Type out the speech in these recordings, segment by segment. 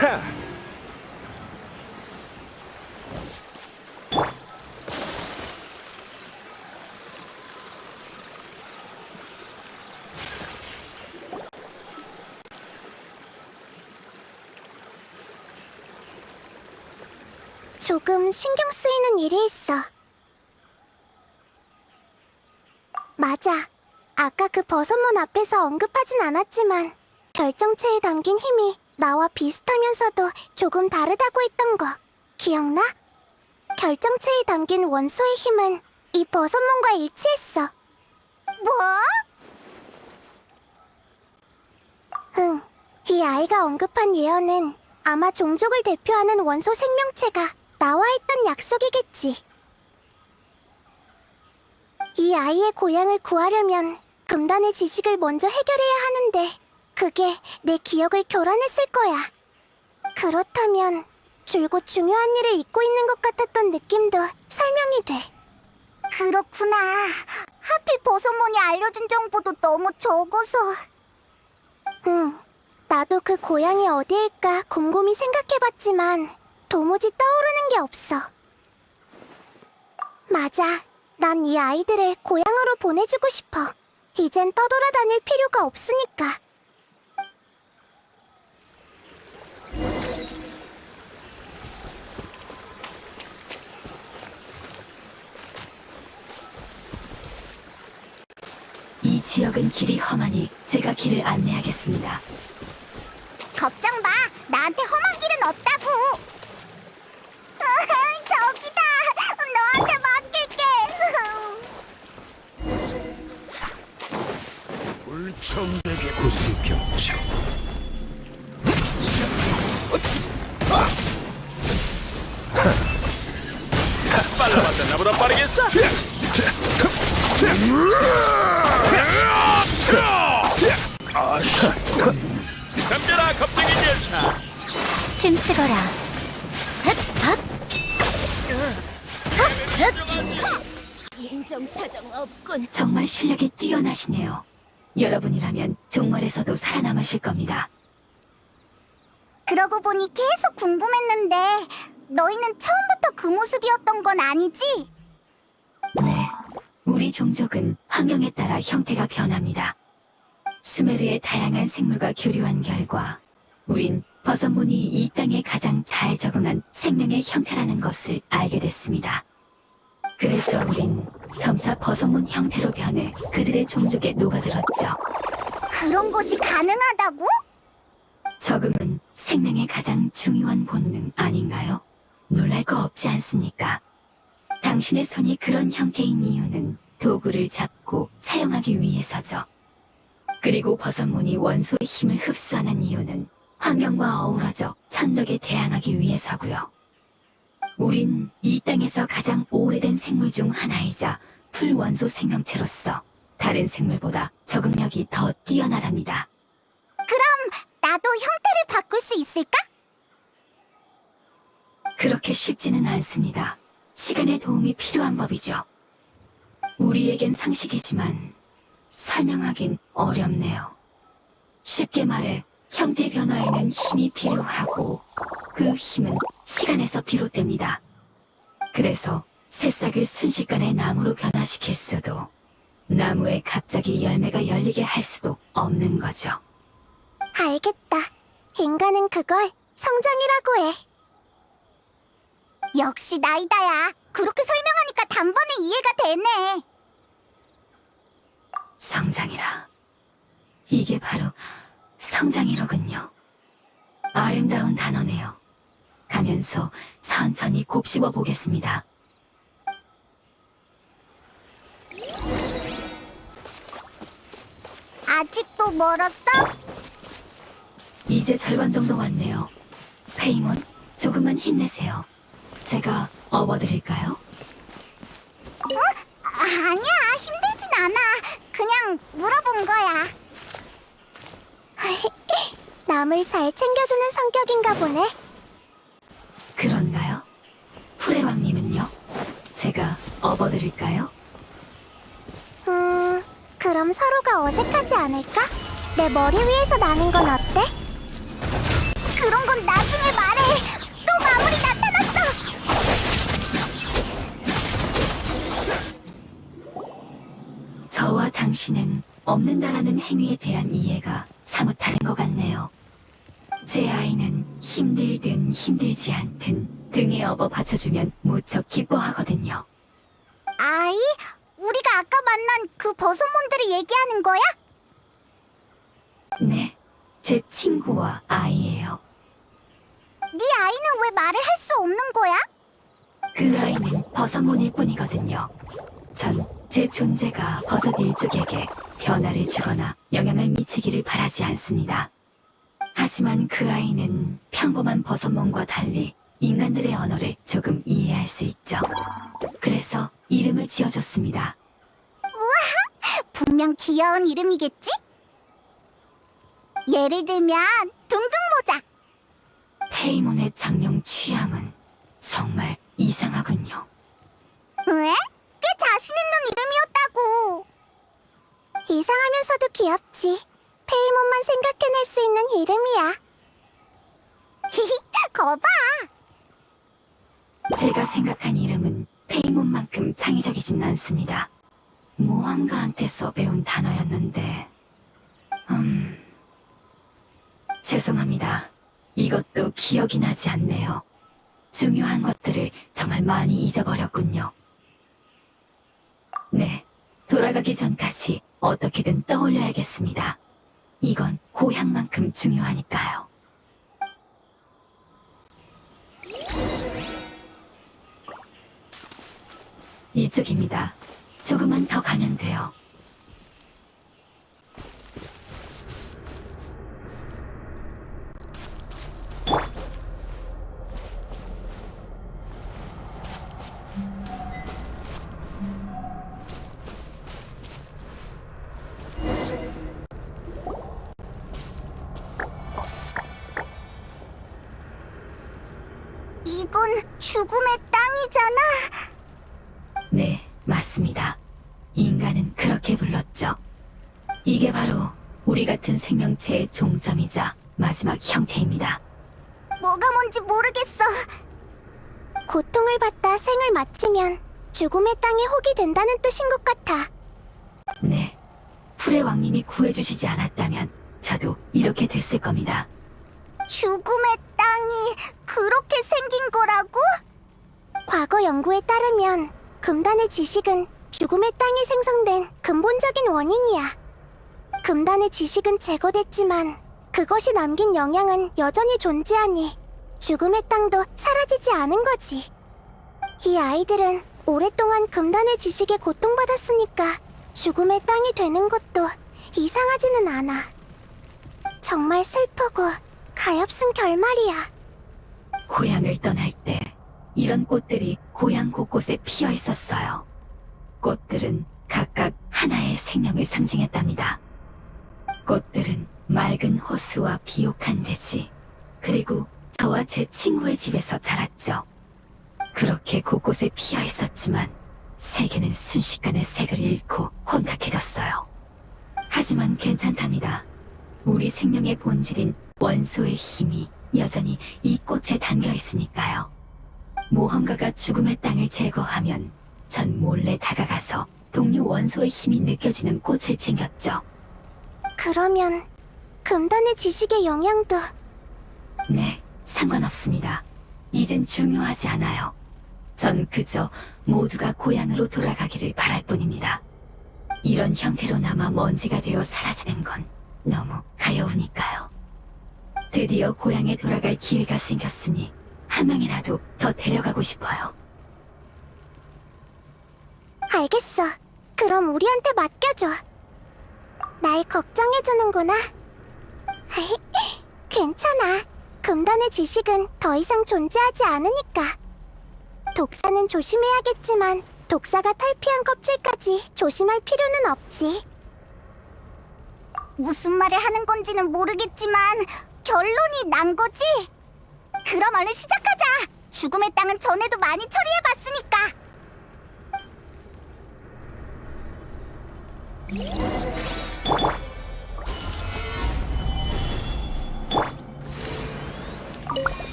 차! 조금 신경 쓰이는 일이 있어. 맞아. 아까 그 버섯문 앞에서 언급하진 않았지만 결정체에 담긴 힘이 나와 비슷하면서도 조금 다르다고 했던 거 기억나? 결정체에 담긴 원소의 힘은 이 버섯문과 일치했어. 뭐? 응. 이 아이가 언급한 예언은 아마 종족을 대표하는 원소 생명체가 나와 했던 약속이겠지. 이 아이의 고향을 구하려면 금단의 지식을 먼저 해결해야 하는데 그게 내 기억을 교란했을 거야. 그렇다면 줄곧 중요한 일을 잊고 있는 것 같았던 느낌도 설명이 돼. 그렇구나. 하필 버섯몬이 알려준 정보도 너무 적어서. 응. 나도 그 고향이 어디일까 곰곰이 생각해봤지만 도무지 떠오르는 게 없어. 맞아. 난 이 아이들을 고향으로 보내주고 싶어. 이젠 떠돌아다닐 필요가 없으니까. 이 지역은 길이 험하니 제가 길을 안내하겠습니다. 걱정 마. 나한테 험한 길은 없다고. 저기다. 너한테 맡길게. 불청객의 구수병청. 빨라봤자 나보다 빠르겠어? 덤벼라 겁쟁이 녀석! 침치거라. 인정사정 없군. 정말 실력이 뛰어나시네요. 여러분이라면 종말에서도 살아남으실 겁니다. 그러고 보니 계속 궁금했는데 너희는 처음부터 그 모습이었던 건 아니지? 네, 우리 종족은 환경에 따라 형태가 변합니다. 수메르의 다양한 생물과 교류한 결과 우린 버섯문이 이 땅에 가장 잘 적응한 생명의 형태라는 것을 알게 됐습니다. 그래서 우린 점차 버섯문 형태로 변해 그들의 종족에 녹아들었죠. 그런 것이 가능하다고? 적응은 생명의 가장 중요한 본능 아닌가요? 놀랄 거 없지 않습니까? 당신의 손이 그런 형태인 이유는 도구를 잡고 사용하기 위해서죠. 그리고 버섯문이 원소의 힘을 흡수하는 이유는 환경과 어우러져 천적에 대항하기 위해서고요. 우린 이 땅에서 가장 오래된 생물 중 하나이자 풀원소 생명체로서 다른 생물보다 적응력이 더 뛰어나답니다. 그럼 나도 형태를 바꿀 수 있을까? 그렇게 쉽지는 않습니다. 시간의 도움이 필요한 법이죠. 우리에겐 상식이지만 설명하긴 어렵네요. 쉽게 말해 형태 변화에는 힘이 필요하고 그 힘은 시간에서 비롯됩니다. 그래서 새싹을 순식간에 나무로 변화시킬 수도 나무에 갑자기 열매가 열리게 할 수도 없는 거죠. 알겠다. 인간은 그걸 성장이라고 해. 역시 나이다야. 그렇게 설명하니까 단번에 이해가 되네. 성장이라. 이게 바로 성장이로군요. 아름다운 단어네요. 가면서 천천히 곱씹어 보겠습니다. 아직도 멀었어? 이제 절반 정도 왔네요. 페이몬, 조금만 힘내세요. 제가 업어드릴까요? 아니야, 힘들진 않아. 그냥 물어본 거야. 남을 잘 챙겨주는 성격인가 보네. 그런가요? 후레왕님은요? 제가 업어드릴까요? 그럼 서로가 어색하지 않을까? 내 머리 위에서 나는 건 어때? 그런 건 나중에 저와 당신은 없는다라는 행위에 대한 이해가 사뭇 다른 것 같네요. 제 아이는 힘들든 힘들지 않든 등에 업어 받쳐주면 무척 기뻐하거든요. 아이? 우리가 아까 만난 그 버섯몬들을 얘기하는 거야? 네, 제 친구와 아이예요. 네 아이는 왜 말을 할 수 없는 거야? 그 아이는 버섯몬일 뿐이거든요. 전 제 존재가 버섯 일족에게 변화를 주거나 영향을 미치기를 바라지 않습니다. 하지만 그 아이는 평범한 버섯몬과 달리 인간들의 언어를 조금 이해할 수 있죠. 그래서 이름을 지어줬습니다. 분명 귀여운 이름이겠지? 예를 들면 둥둥모자. 페이몬의 장명 취향은 정말 이상하군요. 왜? 꽤 자신 있는 이름이었다고. 이상하면서도 귀엽지. 페이몬만 생각해낼 수 있는 이름이야. 거봐. 제가 생각한 이름은 페이몬만큼 창의적이진 않습니다. 모험가한테서 배운 단어였는데, 죄송합니다. 이것도 기억이 나지 않네요. 중요한 것들을 정말 많이 잊어버렸군요. 네, 돌아가기 전까지 어떻게든 떠올려야겠습니다. 이건 고향만큼 중요하니까요. 이쪽입니다. 조금만 더 가면 돼요. 이건 죽음의 땅이잖아. 네, 맞습니다. 인간은 그렇게 불렀죠. 이게 바로 우리 같은 생명체의 종점이자 마지막 형태입니다. 뭐가 뭔지 모르겠어. 고통을 받다 생을 마치면 죽음의 땅이 혹이 된다는 뜻인 것 같아. 네, 풀의 왕님이 구해주시지 않았다면 저도 이렇게 됐을 겁니다. 죽음의 땅이 그렇게 생긴 거라고? 과거 연구에 따르면 금단의 지식은 죽음의 땅이 생성된 근본적인 원인이야. 금단의 지식은 제거됐지만 그것이 남긴 영향은 여전히 존재하니 죽음의 땅도 사라지지 않은 거지. 이 아이들은 오랫동안 금단의 지식에 고통받았으니까 죽음의 땅이 되는 것도 이상하지는 않아. 정말 슬프고 가엾은 결말이야. 고향을 떠날 때 이런 꽃들이 고향 곳곳에 피어 있었어요. 꽃들은 각각 하나의 생명을 상징했답니다. 꽃들은 맑은 호수와 비옥한 대지, 그리고 저와 제 친구의 집에서 자랐죠. 그렇게 곳곳에 피어 있었지만 세계는 순식간에 색을 잃고 혼탁해졌어요. 하지만 괜찮답니다. 우리 생명의 본질인 원소의 힘이 여전히 이 꽃에 담겨 있으니까요. 모험가가 죽음의 땅을 제거하면 전 몰래 다가가서 동료 원소의 힘이 느껴지는 꽃을 챙겼죠. 그러면 금단의 지식의 영향도... 네, 상관없습니다. 이젠 중요하지 않아요. 전 그저 모두가 고향으로 돌아가기를 바랄 뿐입니다. 이런 형태로 남아 먼지가 되어 사라지는 건 너무 가여우니까요. 드디어 고향에 돌아갈 기회가 생겼으니 한 명이라도 더 데려가고 싶어요. 알겠어. 그럼 우리한테 맡겨줘. 날 걱정해주는구나. 괜찮아. 금단의 지식은 더 이상 존재하지 않으니까. 독사는 조심해야겠지만 독사가 탈피한 껍질까지 조심할 필요는 없지. 무슨 말을 하는 건지는 모르겠지만 결론이 난 거지? 그럼 얼른 시작하자. 죽음의 땅은 전에도 많이 처리해봤으니까.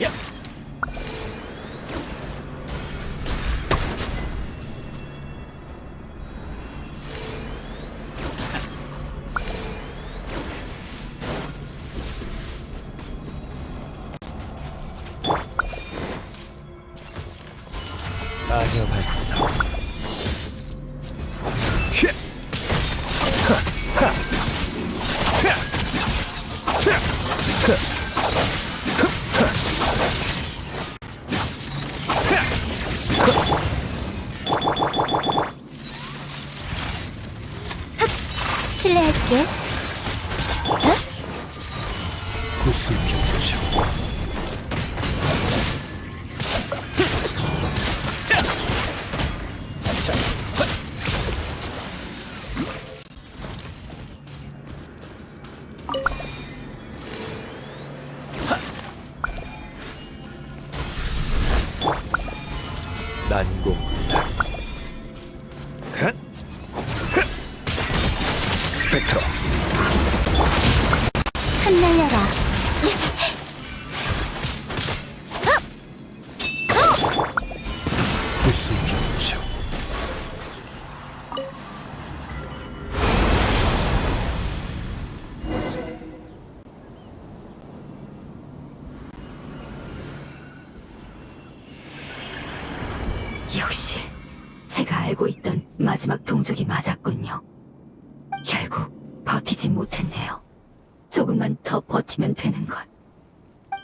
야! 완성. 실례할게. 구수병청. 난공불락. 스펙트럼. 흩날려라. 구수병청. 역시 제가 알고 있던 마지막 동족이 맞았군요. 결국 버티지 못했네요. 조금만 더 버티면 되는 걸.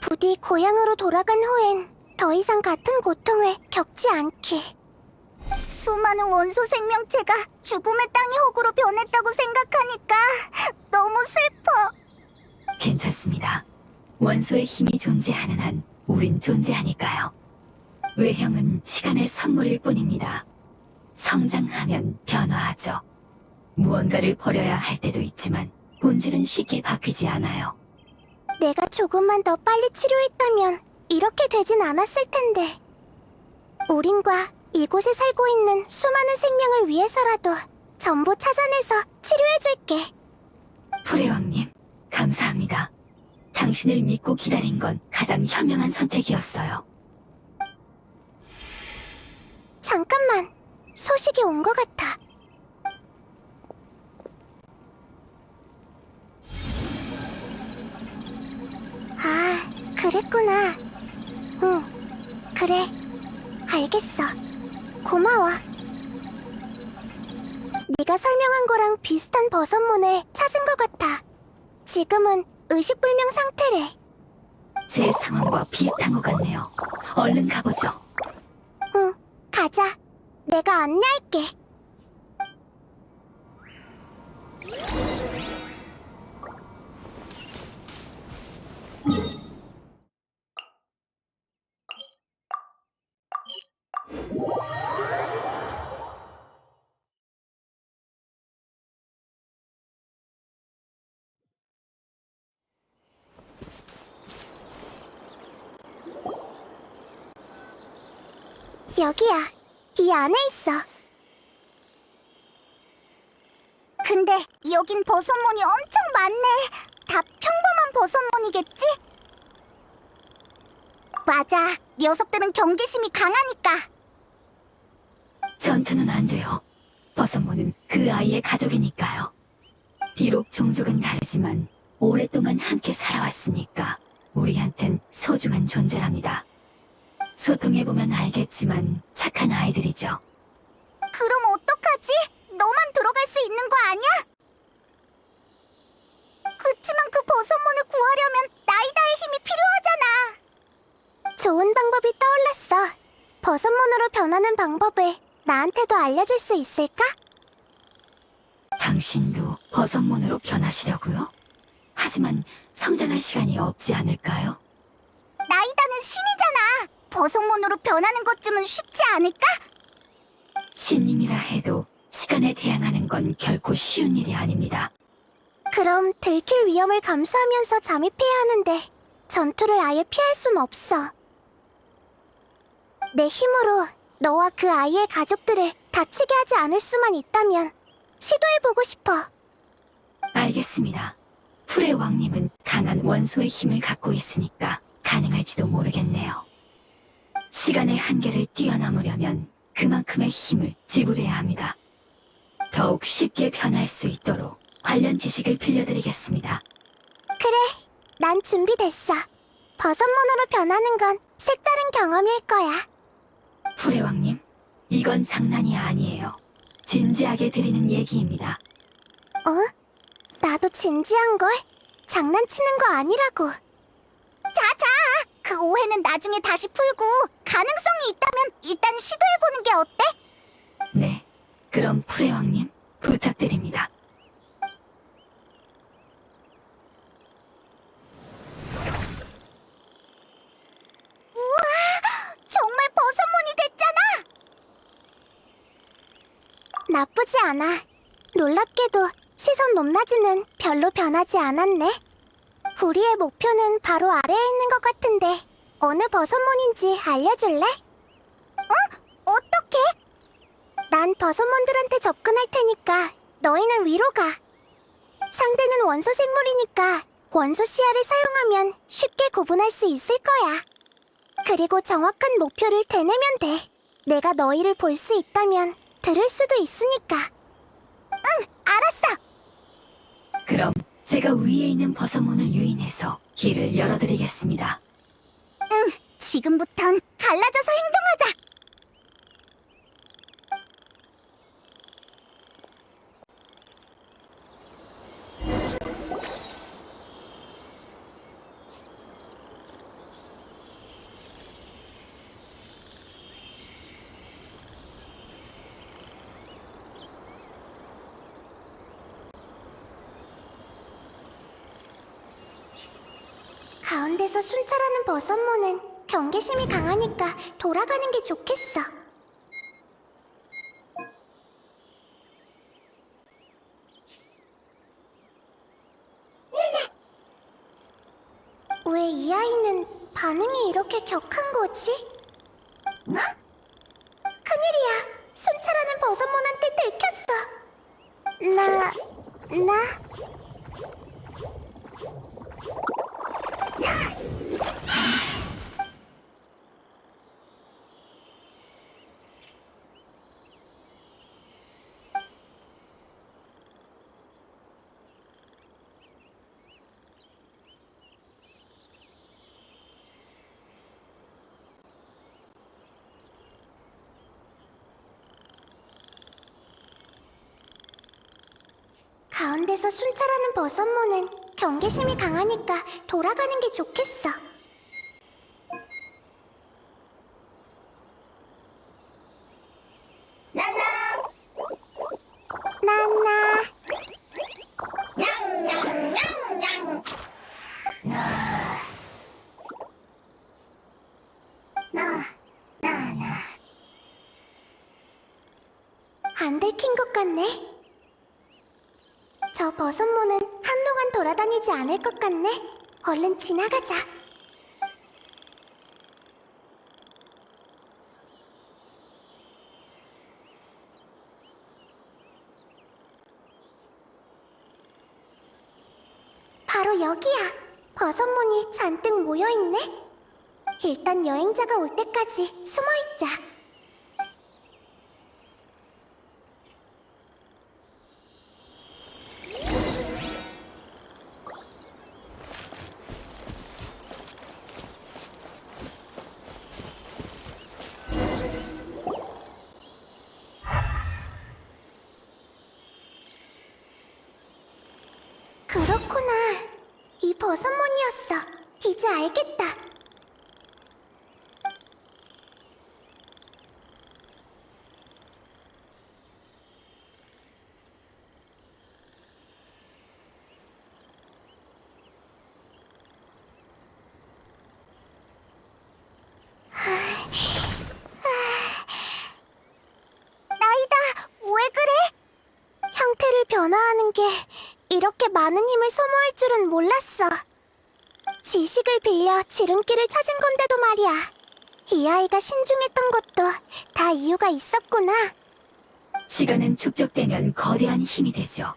부디 고향으로 돌아간 후엔 더 이상 같은 고통을 겪지 않게. 수많은 원소 생명체가 죽음의 땅의 호구로 변했다고 생각하니까 너무 슬퍼. 괜찮습니다. 원소의 힘이 존재하는 한 우린 존재하니까요. 외형은 시간의 선물일 뿐입니다. 성장하면 변화하죠. 무언가를 버려야 할 때도 있지만 본질은 쉽게 바뀌지 않아요. 내가 조금만 더 빨리 치료했다면 이렇게 되진 않았을 텐데. 우린과 이곳에 살고 있는 수많은 생명을 위해서라도 전부 찾아내서 치료해줄게. 프레왕님, 감사합니다. 당신을 믿고 기다린 건 가장 현명한 선택이었어요. 잠깐만, 소식이 온 것 같아. 아, 그랬구나. 응, 그래. 알겠어. 고마워. 네가 설명한 거랑 비슷한 버섯문을 찾은 것 같아. 지금은 의식불명 상태래. 제 상황과 비슷한 것 같네요. 얼른 가보죠. 응, 가자. 내가 안내할게. 여기야. 이 안에 있어. 근데 여긴 버섯문이 엄청 많네. 다 평범한 버섯문이겠지? 맞아. 녀석들은 경계심이 강하니까. 전투는 안 돼요. 버섯모는 그 아이의 가족이니까요. 비록 종족은 다르지만 오랫동안 함께 살아왔으니까 우리한텐 소중한 존재랍니다. 소통해보면 알겠지만 착한 아이들이죠. 그럼 어떡하지? 너만 들어갈 수 있는 거 아니야? 그치만 그 버섯문을 구하려면 나이다의 힘이 필요하잖아. 좋은 방법이 떠올랐어. 버섯문으로 변하는 방법을 나한테도 알려줄 수 있을까? 당신도 버섯몬으로 변하시려고요? 하지만 성장할 시간이 없지 않을까요? 나이다는 신이잖아. 버섯문으로 변하는 것쯤은 쉽지 않을까? 신님이라 해도 시간에 대항하는 건 결코 쉬운 일이 아닙니다. 그럼 들킬 위험을 감수하면서 잠입해야 하는데 전투를 아예 피할 순 없어. 내 힘으로 너와 그 아이의 가족들을 다치게 하지 않을 수만 있다면 시도해보고 싶어. 알겠습니다. 풀의 왕님은 강한 원소의 힘을 갖고 있으니까 가능할지도 모르겠네요. 시간의 한계를 뛰어넘으려면 그만큼의 힘을 지불해야 합니다. 더욱 쉽게 변할 수 있도록 관련 지식을 빌려드리겠습니다. 그래, 난 준비됐어. 버섯문으로 변하는 건 색다른 경험일 거야. 풀의 왕님, 이건 장난이 아니에요. 진지하게 드리는 얘기입니다. 나도 진지한걸? 장난치는 거 아니라고. 자자! 그 오해는 나중에 다시 풀고 가능성이 있다면 일단 시도해보는 게 어때? 네, 그럼 프레왕님 부탁드립니다. 정말 버섯몬이 됐잖아! 나쁘지 않아. 놀랍게도 시선 높낮이는 별로 변하지 않았네. 우리의 목표는 바로 아래에 있는 것 같은데 어느 버섯몬인지 알려줄래? 어떻게? 난 버섯몬들한테 접근할 테니까 너희는 위로 가. 상대는 원소 생물이니까 원소 시야를 사용하면 쉽게 구분할 수 있을 거야. 그리고 정확한 목표를 되뇌면 돼. 내가 너희를 볼 수 있다면 들을 수도 있으니까. 응, 알았어. 그럼 제가 위에 있는 버섯문을 유인해서 길을 열어드리겠습니다. 지금부턴 갈라져서 행동하자. 가운데서 순찰하는 버섯모는 경계심이 강하니까 돌아가는 게 좋겠어. 왜 이 아이는 반응이 이렇게 격한 거지? 뭐? 큰일이야. 순찰하는 버섯몬한테 들켰어. 나... 가운데서 순찰하는 버섯모는 경계심이 강하니까 돌아가는 게 좋겠어. 나나. 안 들킨 것 같네. 저 버섯모는 한동안 돌아다니지 않을 것 같네. 얼른 지나가자. 바로 여기야. 버섯몬이 잔뜩 모여있네. 일단 여행자가 올 때까지 숨어있자. 그렇구나. 이 버섯몬이었어. 이제 알겠다. 나이다, 왜 그래? 형태를 변화하는 게 이렇게 많은 힘을 소모할 줄은 몰랐어. 지식을 빌려 지름길을 찾은 건데도 말이야. 이 아이가 신중했던 것도 다 이유가 있었구나. 시간은 축적되면 거대한 힘이 되죠.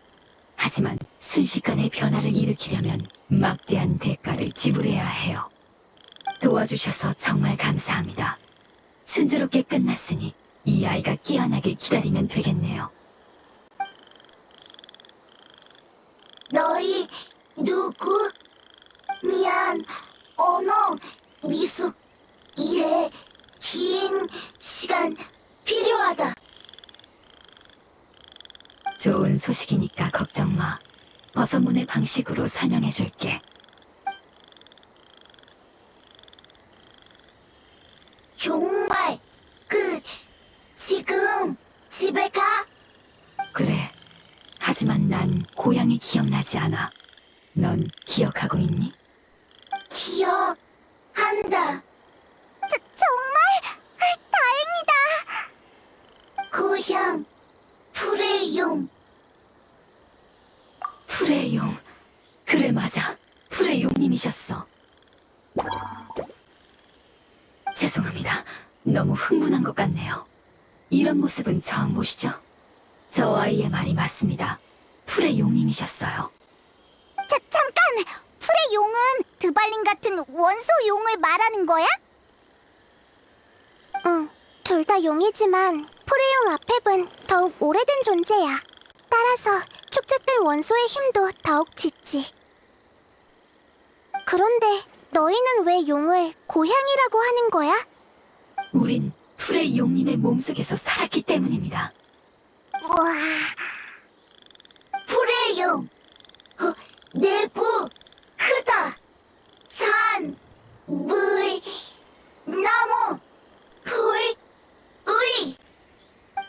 하지만 순식간에 변화를 일으키려면 막대한 대가를 지불해야 해요. 도와주셔서 정말 감사합니다. 순조롭게 끝났으니 이 아이가 깨어나길 기다리면 되겠네요. 너희 누구? 미안, 언어, 미숙, 이해, 긴 시간 필요하다. 좋은 소식이니까 걱정 마. 버섯문의 방식으로 설명해줄게. 정말 지금 집에 가? 그래. 하지만 난 고향이 기억나지 않아. 넌 기억하고 있니? 기억한다. 정말 다행이다. 고향 프레용. 프레용. 그래 맞아. 프레용님이셨어. 죄송합니다. 너무 흥분한 것 같네요. 이런 모습은 처음 보시죠? 저 아이의 말이 맞습니다. 프레용님이셨어요. 잠깐! 프레용은 드발린 같은 원소 용을 말하는 거야? 응, 둘 다 용이지만 프레용 아펩은 더욱 오래된 존재야. 따라서 축적된 원소의 힘도 더욱 짙지. 그런데 너희는 왜 용을 고향이라고 하는 거야? 우린 프레용님의 몸속에서 살았기 때문입니다. 우와... 프레용! 내부 크다! 산, 물, 나무, 불, 우리!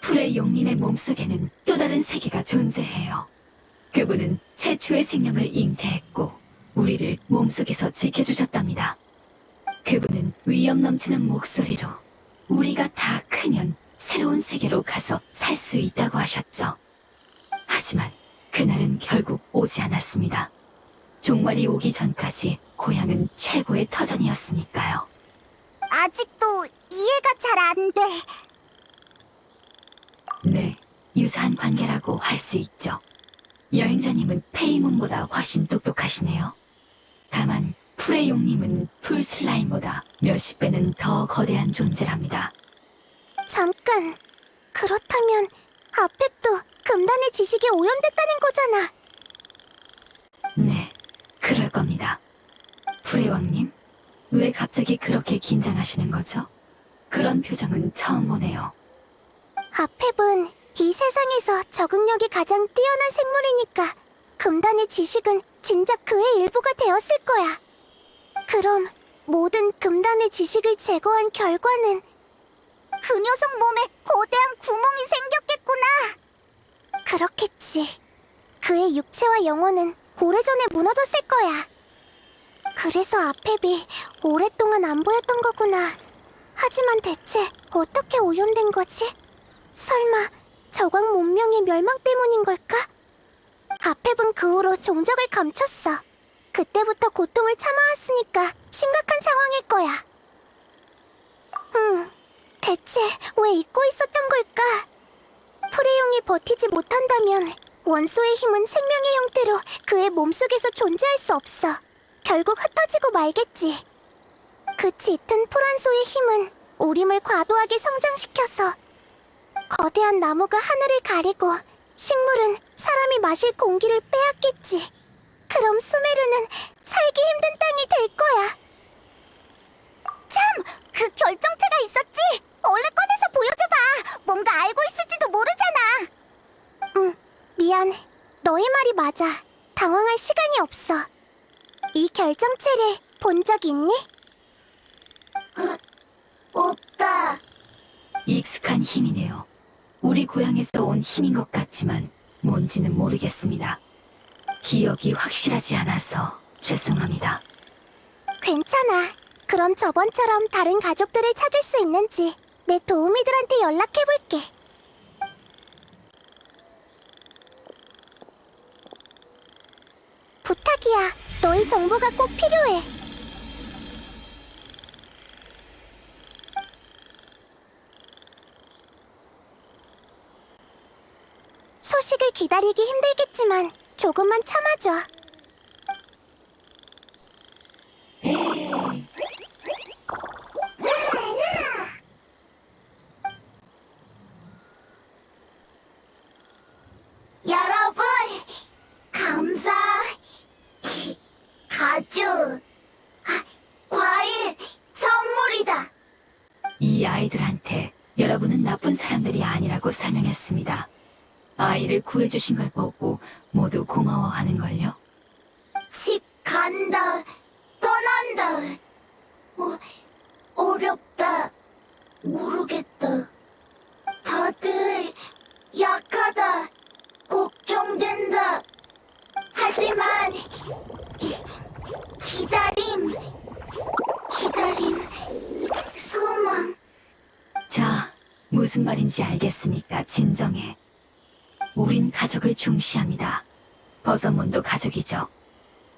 프레용님의 몸속에는 또 다른 세계가 존재해요. 그분은 최초의 생명을 잉태했고 우리를 몸속에서 지켜주셨답니다. 그분은 위험 넘치는 목소리로 우리가 다 크면 새로운 세계로 가서 살 수 있다고 하셨죠. 하지만 그날은 결국 오지 않았습니다. 종말이 오기 전까지 고향은 최고의 터전이었으니까요. 아직도 이해가 잘 안 돼. 네, 유사한 관계라고 할 수 있죠. 여행자님은 페이몬보다 훨씬 똑똑하시네요. 다만 프레용님은 풀슬라임보다 몇십 배는 더 거대한 존재랍니다. 잠깐, 그렇다면 아펩도 금단의 지식에 오염됐다는 거잖아. 네, 그럴 겁니다. 프레왕님, 왜 갑자기 그렇게 긴장하시는 거죠? 그런 표정은 처음 보네요. 아펩은 이 세상에서 적응력이 가장 뛰어난 생물이니까 금단의 지식은 진작 그의 일부가 되었을 거야. 그럼 모든 금단의 지식을 제거한 결과는 그 녀석 몸에 거대한 구멍이 생겼겠구나. 그렇겠지. 그의 육체와 영혼은 오래전에 무너졌을 거야. 그래서 아펩이 오랫동안 안 보였던 거구나. 하지만 대체 어떻게 오염된 거지? 설마 저광 문명의 멸망 때문인 걸까? 아펩은 그 후로 종적을 감췄어. 그때부터 고통을 참아왔으니까 심각한 상황일 거야. 대체 왜 잊고 있었던 걸까? 프레용이 버티지 못한다면 원소의 힘은 생명의 형태로 그의 몸속에서 존재할 수 없어. 결국 흩어지고 말겠지. 그 짙은 풀한소의 힘은 우림을 과도하게 성장시켜서 거대한 나무가 하늘을 가리고 식물은 사람이 마실 공기를 빼앗겠지. 그럼 수메르는 살기 힘든 땅이 될 거야. 참! 그 결정체가 있었지? 얼른 꺼내서 보여줘봐! 뭔가 알고 있을지도 모르잖아! 미안. 너의 말이 맞아. 당황할 시간이 없어. 이 결정체를 본 적 있니? 없다. 익숙한 힘이네요. 우리 고향에서 온 힘인 것 같지만 뭔지는 모르겠습니다. 기억이 확실하지 않아서 죄송합니다. 괜찮아. 그럼 저번처럼 다른 가족들을 찾을 수 있는지 내 도우미들한테 연락해볼게. 부탁이야. 너희 정보가 꼭 필요해. 소식을 기다리기 힘들겠지만 조금만 참아줘. 여러분, 감자, 가죽, 과일, 선물이다. 이 아이들한테 여러분은 나쁜 나쁜 사람들이 아니라고 설명했습니다. 아이를 구해주신 걸 보고 모두 고마워하는걸요. 집 간다. 떠난다. 어렵다. 모르겠다. 다들 약하다. 걱정된다. 하지만 기다림, 소망. 자, 무슨 말인지 알겠으니까 진정해. 우린 가족을 중시합니다. 버섯몬도 가족이죠.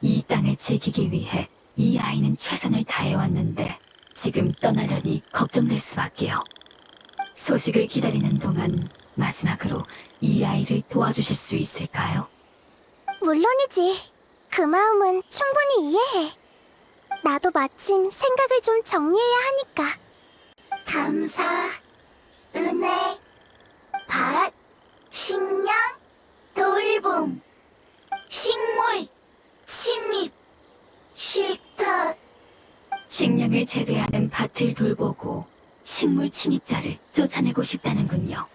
이 땅을 지키기 위해 이 아이는 최선을 다해왔는데 지금 떠나려니 걱정될 수밖에요. 소식을 기다리는 동안 마지막으로 이 아이를 도와주실 수 있을까요? 물론이지. 그 마음은 충분히 이해해. 나도 마침 생각을 좀 정리해야 하니까. 감사, 은혜, 밭, 식량, 돌봄, 식물, 침입, 싫다. 식량을 재배하는 밭을 돌보고 식물 침입자를 쫓아내고 싶다는군요.